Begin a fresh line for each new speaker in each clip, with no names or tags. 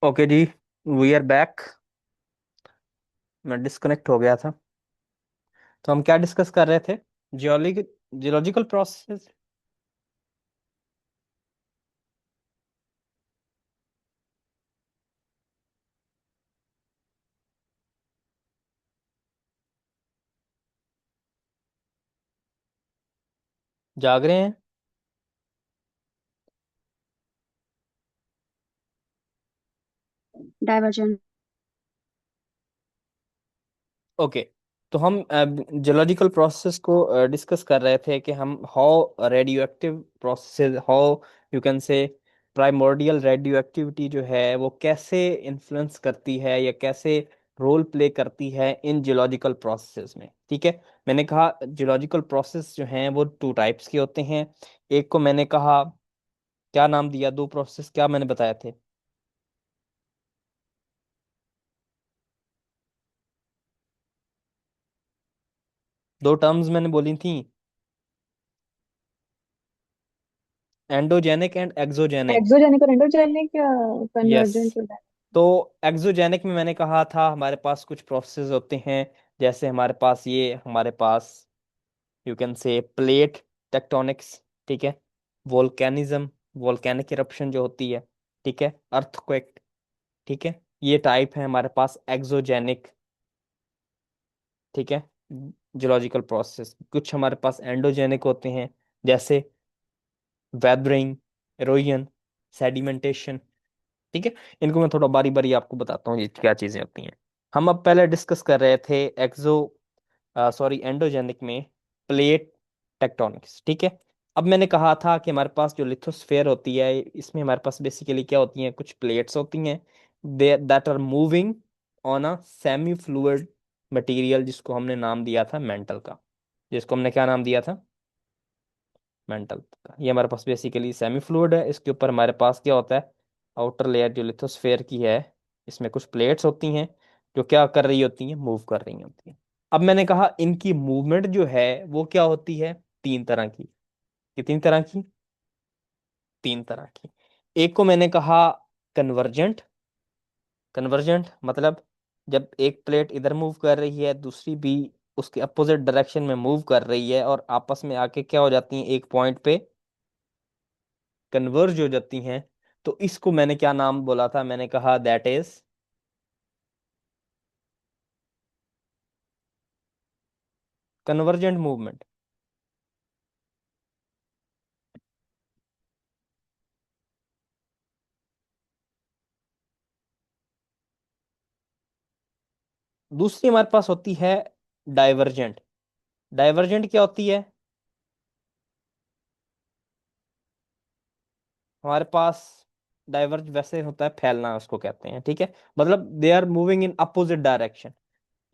Okay जी, we are back. मैं disconnect हो गया था। तो हम क्या डिस्कस कर रहे थे? Geology geological process. जाग रहे हैं?
डाइवर्जेंट।
ओके। तो हम जियोलॉजिकल प्रोसेस को डिस्कस कर रहे थे कि हम how radio active process, how you can से प्राइमोर्डियल रेडियो एक्टिविटी जो है वो कैसे इन्फ्लुएंस करती है या कैसे रोल प्ले करती है इन जियोलॉजिकल प्रोसेस में। ठीक है। मैंने कहा जियोलॉजिकल प्रोसेस जो हैं वो टू टाइप्स के होते हैं। एक को मैंने कहा, क्या नाम दिया, दो प्रोसेस क्या मैंने बताए थे? दो टर्म्स मैंने बोली थी, एंडोजेनिक एंड एक्सोजेनिक।
एक्सोजेनिक और एंडोजेनिक या
यस।
कन्वर्जेंट होता है?
तो एक्सोजेनिक में मैंने कहा था हमारे पास कुछ प्रोसेस होते हैं, जैसे हमारे पास you can say plate tectonics. ठीक है। वोल्केनिज्म, वोल्केनिक इरप्शन जो होती है। ठीक है। अर्थक्वेक। ठीक है। ये टाइप है हमारे पास एक्सोजेनिक। ठीक है। जियोलॉजिकल प्रोसेस कुछ हमारे पास एंडोजेनिक होते हैं, जैसे वेदरिंग, इरोजन, सेडिमेंटेशन। ठीक है। इनको मैं थोड़ा बारी बारी आपको बताता हूँ ये क्या चीजें होती हैं। हम अब पहले डिस्कस कर रहे थे एक्सो सॉरी एंडोजेनिक में प्लेट टेक्टोनिक्स। ठीक है। अब मैंने कहा था कि हमारे पास जो लिथोस्फेयर होती है इसमें हमारे पास बेसिकली क्या होती हैं, कुछ प्लेट्स होती हैं that are moving on a semi fluid material, जिसको हमने नाम दिया था मेंटल का। जिसको हमने क्या नाम दिया था? मेंटल का। ये हमारे पास बेसिकली सेमी फ्लूइड है। इसके ऊपर हमारे पास क्या होता है, आउटर लेयर जो लिथोस्फेयर की है, इसमें कुछ प्लेट्स होती हैं जो क्या कर रही होती हैं, मूव कर रही होती हैं। अब मैंने कहा इनकी मूवमेंट जो है वो क्या होती है, तीन तरह की। कितनी तरह की? तीन तरह की। एक को मैंने कहा कन्वर्जेंट। कन्वर्जेंट मतलब जब एक प्लेट इधर मूव कर रही है, दूसरी भी उसके अपोजिट डायरेक्शन में मूव कर रही है और आपस में आके क्या हो जाती हैं, एक पॉइंट पे कन्वर्ज हो जाती हैं। तो इसको मैंने क्या नाम बोला था? मैंने कहा दैट इज कन्वर्जेंट मूवमेंट। दूसरी हमारे पास होती है डाइवर्जेंट। डाइवर्जेंट क्या होती है? हमारे पास डाइवर्ज वैसे होता है फैलना, उसको कहते हैं। ठीक है। मतलब they are moving in opposite direction.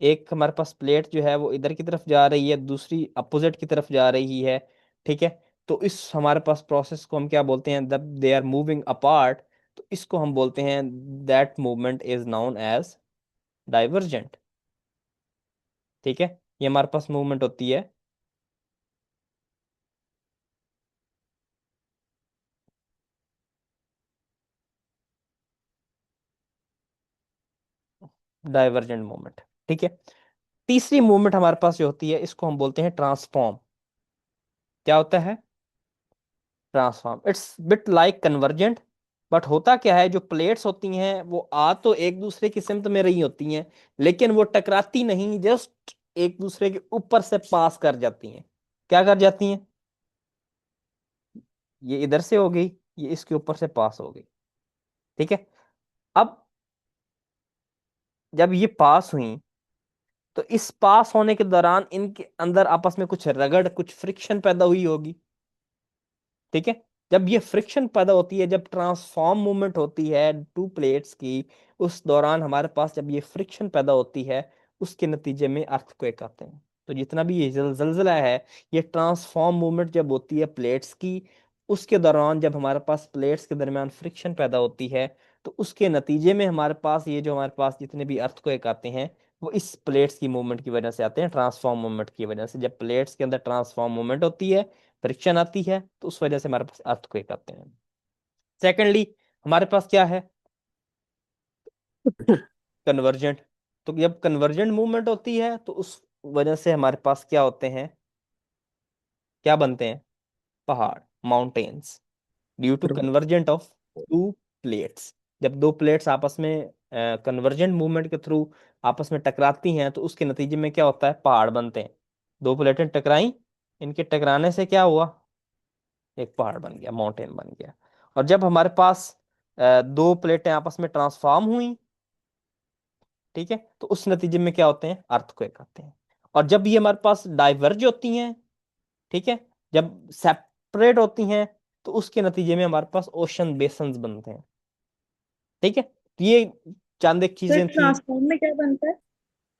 एक हमारे पास प्लेट जो है वो इधर की तरफ जा रही है, दूसरी अपोजिट की तरफ जा रही है। ठीक है। तो इस हमारे पास प्रोसेस को हम क्या बोलते हैं, जब दे आर मूविंग अपार्ट, तो इसको हम बोलते हैं that movement is known as divergent. ठीक है। ये हमारे पास मूवमेंट होती है डाइवर्जेंट मूवमेंट। ठीक है। तीसरी मूवमेंट हमारे पास जो होती है इसको हम बोलते हैं ट्रांसफॉर्म। क्या होता है? Transform. It's bit like convergent, but होता क्या है, जो प्लेट्स होती हैं वो आ तो एक दूसरे की सिमत में रही होती हैं, लेकिन वो टकराती नहीं, जस्ट एक दूसरे के ऊपर से पास कर जाती हैं। क्या कर जाती हैं? ये इधर से हो गई, ये इसके ऊपर से पास हो गई। ठीक है। अब जब ये पास हुई, तो इस पास होने के दौरान इनके अंदर आपस में कुछ रगड़, कुछ फ्रिक्शन पैदा हुई होगी। ठीक है। जब ये फ्रिक्शन पैदा होती है, जब ट्रांसफॉर्म मूवमेंट होती है टू प्लेट्स की, उस दौरान हमारे पास जब ये फ्रिक्शन पैदा होती है, उसके नतीजे में अर्थक्वेक आते हैं। तो जितना भी ये जलजला है, ये ट्रांसफॉर्म मूवमेंट जब होती है प्लेट्स की, उसके दौरान जब हमारे पास प्लेट्स के दरमियान फ्रिक्शन पैदा होती है, तो उसके नतीजे में हमारे पास ये जो हमारे पास जितने भी अर्थक्वेक आते हैं, वो इस प्लेट्स की मूवमेंट की वजह से आते हैं, ट्रांसफॉर्म मूवमेंट की वजह से। जब प्लेट्स के अंदर ट्रांसफॉर्म मूवमेंट होती है, फ्रिक्शन आती है, तो उस वजह से हमारे पास अर्थक्वेक आते हैं। सेकेंडली, हमारे पास क्या है? कन्वर्जेंट। तो जब कन्वर्जेंट मूवमेंट होती है, तो उस वजह से हमारे पास क्या होते हैं, क्या बनते हैं? पहाड़, mountains, due to convergent of two plates. जब दो प्लेट्स आपस में कन्वर्जेंट मूवमेंट के थ्रू आपस में टकराती हैं, तो उसके नतीजे में क्या होता है? पहाड़ बनते हैं। दो प्लेटें टकराई, इनके टकराने से क्या हुआ? एक पहाड़ बन गया, माउंटेन बन गया। और जब हमारे पास दो प्लेटें आपस में ट्रांसफॉर्म हुई, ठीक है, तो उस नतीजे में क्या होते हैं? अर्थक्वेक आते हैं। और जब ये हमारे पास डाइवर्ज होती हैं, ठीक है, जब सेपरेट होती हैं, तो उसके नतीजे में हमारे पास ओशन बेसन्स बनते हैं। ठीक है, तो ये चंद एक
सर
चीजें थी।
ट्रांसफॉर्म में क्या बनता है?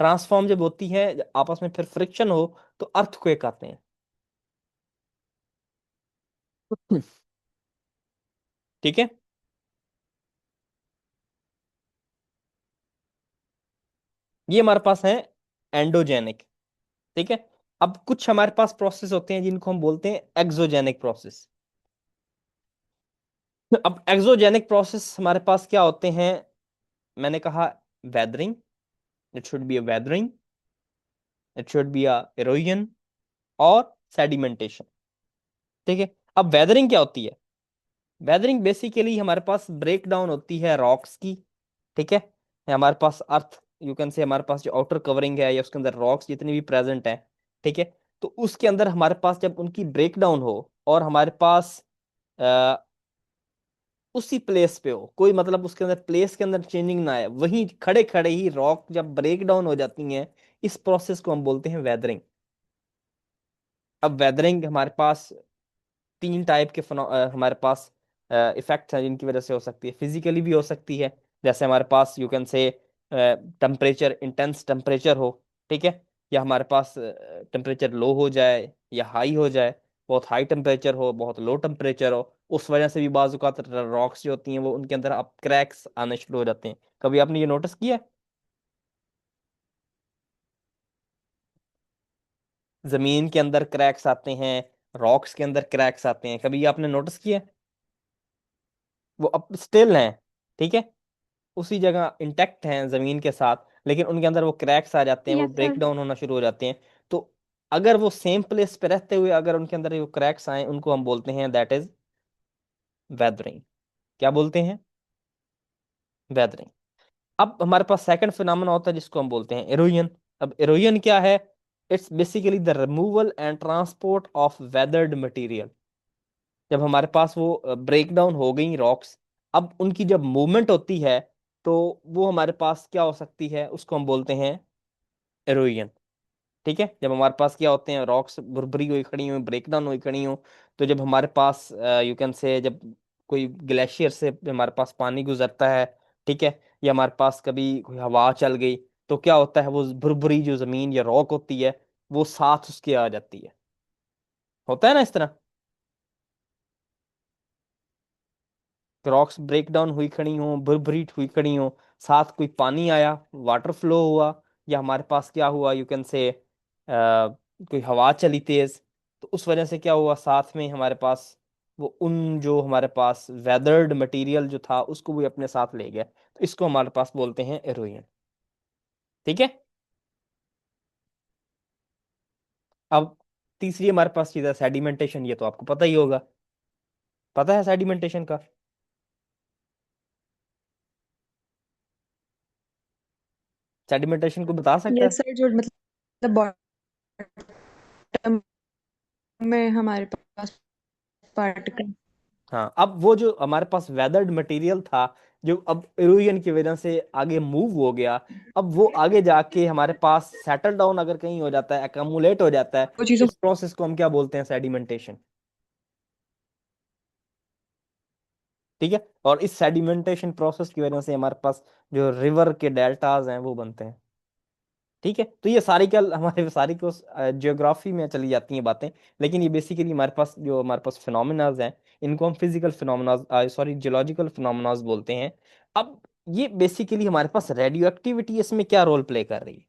ट्रांसफॉर्म जब होती है, आपस में फिर फ्रिक्शन हो, तो अर्थक्वेक आते हैं। ठीक है, ये हमारे पास है एंडोजेनिक। ठीक है, अब कुछ हमारे पास प्रोसेस होते हैं जिनको हम बोलते हैं एक्सोजेनिक प्रोसेस। अब एक्सोजेनिक प्रोसेस हमारे पास क्या होते हैं? मैंने कहा weathering, it should be a weathering, it should be a erosion, और सेडिमेंटेशन। ठीक है, अब वेदरिंग क्या होती है? वेदरिंग बेसिकली हमारे पास ब्रेक डाउन होती है रॉक्स की। ठीक है, हमारे पास अर्थ, यू कैन से, हमारे पास जो आउटर कवरिंग है या उसके अंदर रॉक्स जितनी भी प्रेजेंट है, ठीक है, तो उसके अंदर हमारे पास जब उनकी ब्रेक डाउन हो, और हमारे पास उसी प्लेस पे हो, कोई मतलब उसके अंदर प्लेस के अंदर चेंजिंग ना आए, वहीं खड़े खड़े ही रॉक जब ब्रेक डाउन हो जाती हैं, इस प्रोसेस को हम बोलते हैं वेदरिंग। अब वेदरिंग हमारे पास तीन टाइप के हमारे पास इफेक्ट्स हैं जिनकी वजह से हो सकती है। फिजिकली भी हो सकती है, जैसे हमारे पास you can say temperature, intense temperature हो, ठीक है, या हमारे पास टेम्परेचर लो हो जाए या हाई हो जाए, बहुत हाई टेम्परेचर हो, बहुत लो टेम्परेचर हो, उस वजह से भी बाज़ औक़ात रॉक्स जो होती हैं वो उनके अंदर अब क्रैक्स आने शुरू हो जाते हैं। कभी आपने ये नोटिस किया है? जमीन के अंदर क्रैक्स आते हैं, रॉक्स के अंदर क्रैक्स आते हैं, कभी ये आपने नोटिस किया है? वो अब स्टिल हैं, ठीक है, उसी जगह इंटेक्ट हैं जमीन के साथ, लेकिन उनके अंदर वो क्रैक्स आ जाते हैं, वो
यस
ब्रेक
सर।
डाउन होना शुरू हो जाते हैं। तो अगर वो सेम प्लेस पे रहते हुए अगर उनके अंदर वो क्रैक्स आए, उनको हम बोलते हैं दैट इज वेदरिंग। क्या बोलते हैं? वेदरिंग। अब हमारे पास सेकंड फिनोमेना होता है जिसको हम बोलते हैं इरोजन। अब इरोजन क्या है? It's basically the removal and transport of weathered material. जब हमारे पास वो ब्रेक डाउन हो गई रॉक्स, अब उनकी जब मूवमेंट होती है, तो वो हमारे पास क्या हो सकती है, उसको हम बोलते हैं इरोजन। ठीक है, जब हमारे पास क्या होते हैं, रॉक्स भुरभुरी हुई खड़ी हुई, ब्रेक डाउन हुई खड़ी हो, तो जब हमारे पास यू कैन से, जब कोई ग्लेशियर से हमारे पास पानी गुजरता है, ठीक है, या हमारे पास कभी कोई हवा चल गई, तो क्या होता है, वो भुरभुरी जो जमीन या रॉक होती है, वो साथ उसके आ जाती है। होता है ना इस तरह? रॉक्स ब्रेक डाउन हुई खड़ी हो, भुरभुरी हुई खड़ी हो, साथ कोई पानी आया, वाटर फ्लो हुआ, या हमारे पास क्या हुआ, यू कैन से कोई हवा चली तेज, तो उस वजह से क्या हुआ, साथ में हमारे पास वो उन जो हमारे पास वेदर्ड मटेरियल जो था उसको भी अपने साथ ले गया, तो इसको हमारे पास बोलते हैं एरोजन। ठीक है, अब तीसरी हमारे पास चीज है सेडिमेंटेशन। ये तो आपको पता ही होगा, पता है सेडिमेंटेशन का? सेडिमेंटेशन को बता सकता
यस
है?
सर, जो मतलब बॉटम में हमारे पास पार्टिकल।
हाँ, अब वो जो हमारे पास वेदर्ड मटेरियल था, जो अब इरोजन की वजह से आगे मूव हो गया, अब वो आगे जाके हमारे पास सेटल डाउन अगर कहीं हो जाता है, एक्यूमुलेट हो जाता है,
वो
तो
चीजों
इस प्रोसेस को हम क्या बोलते हैं? सेडिमेंटेशन। ठीक है। और इस सेडिमेंटेशन प्रोसेस की वजह से हमारे पास जो रिवर के डेल्टाज हैं वो बनते हैं। ठीक है। तो ये सारी क्या हमारे सारी को जियोग्राफी में चली जाती हैं बातें। लेकिन ये बेसिकली हमारे पास फिनोमिनाज हैं, इनको हम physical phenomenas, sorry, geological phenomenas बोलते हैं। अब ये बेसिकली हमारे पास रेडियो एक्टिविटी इसमें क्या रोल प्ले कर रही है,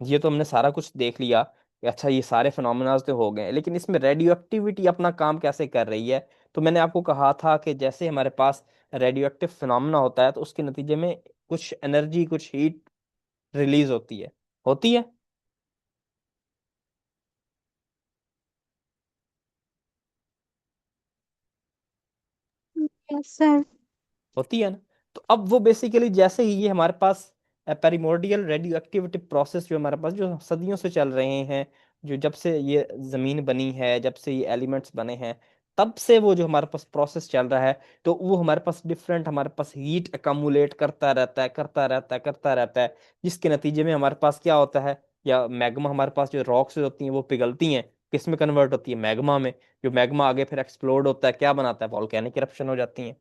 ये तो हमने सारा कुछ देख लिया कि अच्छा ये सारे फिनोमिनाज तो हो गए, लेकिन इसमें रेडियो एक्टिविटी अपना काम कैसे कर रही है। तो मैंने आपको कहा था कि जैसे हमारे पास रेडियो एक्टिव फिनोमिना होता है तो उसके नतीजे में कुछ एनर्जी, कुछ हीट रिलीज होती है।
Yes sir.
होती है ना। तो अब वो बेसिकली जैसे ही ये हमारे पास पेरिमोर्डियल रेडियो एक्टिविटी प्रोसेस जो हमारे पास जो सदियों से चल रहे हैं, जो जब से ये जमीन बनी है, जब से ये एलिमेंट्स बने हैं, तब से वो जो हमारे पास प्रोसेस चल रहा है, तो वो हमारे पास डिफरेंट, हमारे पास हीट अकमुलेट करता रहता है, करता रहता है, करता रहता है। जिसके नतीजे में हमारे पास क्या होता है, या मैग्मा, हमारे पास जो रॉक्स होती हैं वो पिघलती हैं, किस में कन्वर्ट होती है, मैग्मा में। जो मैग्मा आगे फिर एक्सप्लोड होता है, क्या बनाता है, वॉल्केनिक इरप्शन हो जाती है।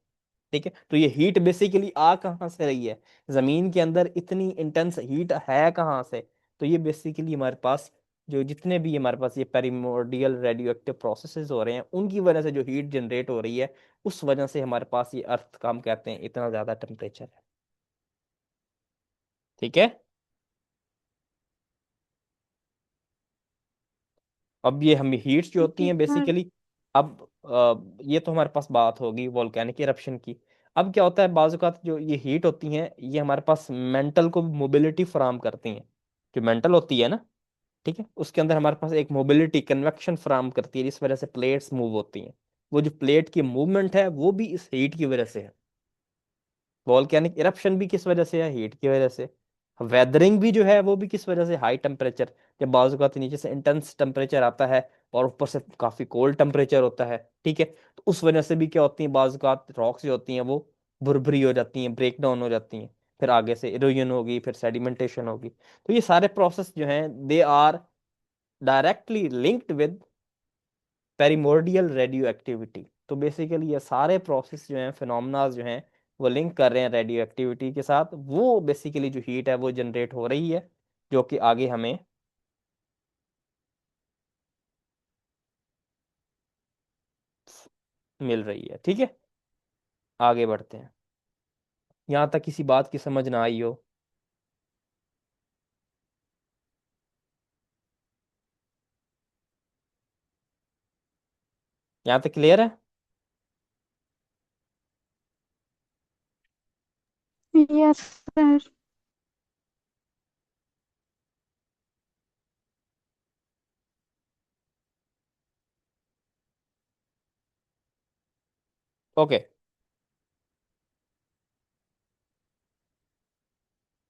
ठीक है। तो ये हीट बेसिकली आ कहाँ से रही है, जमीन के अंदर इतनी इंटेंस हीट है कहाँ से। तो ये बेसिकली हमारे पास जो जितने भी हमारे पास ये पेरिमोर्डियल रेडियो एक्टिव प्रोसेसेस हो रहे हैं, उनकी वजह से जो हीट जनरेट हो रही है, उस वजह से हमारे पास ये अर्थ का, हम कहते हैं, इतना ज्यादा टेम्परेचर है। ठीक है। अब ये हम हीट्स जो होती
जी
हैं
सर।
बेसिकली, अब ये तो हमारे पास बात होगी वॉल्केनिक इरप्शन की। अब क्या होता है, बाज़ औक़ात जो ये हीट होती हैं ये हमारे पास मेंटल को मोबिलिटी फराम करती हैं। जो मेंटल होती है ना, ठीक है, उसके अंदर हमारे पास एक मोबिलिटी, कन्वेक्शन फराम करती है, जिस वजह से प्लेट्स मूव होती हैं। वो जो प्लेट की मूवमेंट है वो भी इस हीट की वजह से है। वॉल्केनिक इरप्शन भी किस वजह से है, हीट की वजह से। वेदरिंग भी जो है वो भी किस वजह से, हाई टेम्परेचर। जब बाजू का नीचे से इंटेंस टेम्परेचर आता है और ऊपर से काफी कोल्ड टेम्परेचर होता है, ठीक है, तो उस वजह से भी क्या होती है, बाजू का रॉक्स जो होती हैं वो भुरभुरी हो जाती हैं, ब्रेक डाउन हो जाती हैं। फिर आगे से इरोजन होगी, फिर सेडिमेंटेशन होगी। तो ये सारे प्रोसेस जो हैं they are directly linked with primordial radioactivity. तो बेसिकली ये सारे प्रोसेस जो हैं, फिनोमेना जो हैं, वो लिंक कर रहे हैं रेडियो एक्टिविटी के साथ। वो बेसिकली जो हीट है वो जनरेट हो रही है, जो कि आगे हमें मिल रही है। ठीक है। आगे बढ़ते हैं। यहाँ तक किसी बात की समझ ना आई हो? यहाँ तक क्लियर है?
Yes sir.
ओके।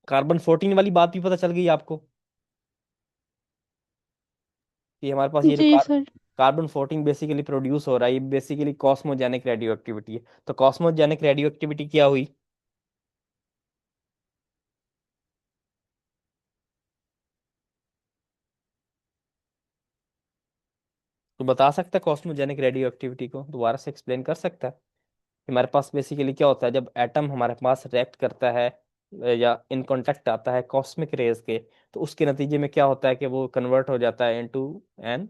कार्बन 14 वाली बात भी पता चल गई आपको, कि हमारे पास ये जो
जी सर।
कार्बन 14 बेसिकली प्रोड्यूस हो रहा है, ये बेसिकली कॉस्मोजेनिक रेडियो एक्टिविटी है। तो कॉस्मोजेनिक रेडियो एक्टिविटी क्या हुई, तो बता सकता है कॉस्मोजेनिक रेडियो एक्टिविटी को दोबारा से एक्सप्लेन कर सकता है? कि हमारे पास बेसिकली क्या होता है, जब एटम हमारे पास रिएक्ट करता है या इन कांटेक्ट आता है कॉस्मिक रेज के, तो उसके नतीजे में क्या होता है कि वो कन्वर्ट हो जाता है इनटू एन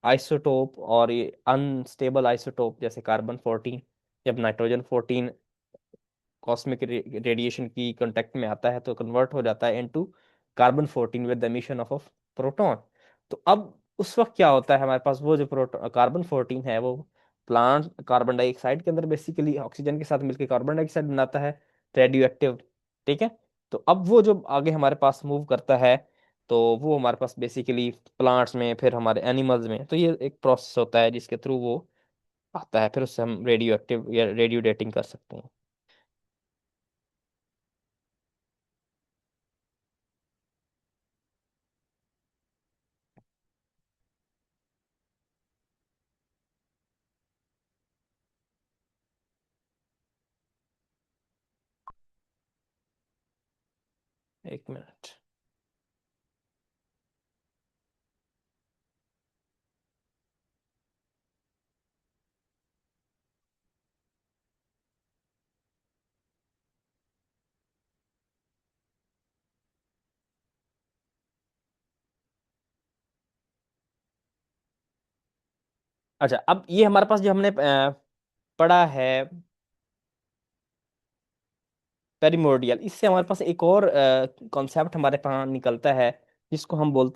आइसोटोप, और ये अनस्टेबल आइसोटोप, जैसे कार्बन 14। जब नाइट्रोजन 14 कॉस्मिक रेडिएशन की कांटेक्ट में आता है तो कन्वर्ट हो जाता है into carbon 14 with the emission of proton. तो अब उस वक्त क्या होता है, हमारे पास वो जो प्रोटॉन कार्बन 14 है, वो प्लांट कार्बन डाइऑक्साइड के अंदर बेसिकली ऑक्सीजन के साथ मिलकर कार्बन डाइऑक्साइड बनाता है, रेडियो एक्टिव। ठीक है। तो अब वो जो आगे हमारे पास मूव करता है, तो वो हमारे पास बेसिकली प्लांट्स में, फिर हमारे एनिमल्स में, तो ये एक प्रोसेस होता है जिसके थ्रू वो आता है, फिर उससे हम रेडियो एक्टिव या रेडियो डेटिंग कर सकते हैं। 1 मिनट। अच्छा, अब ये हमारे पास जो हमने पढ़ा है पेरिमोर्डियल, इससे हमारे पास एक और कॉन्सेप्ट हमारे पास निकलता है जिसको हम बोलते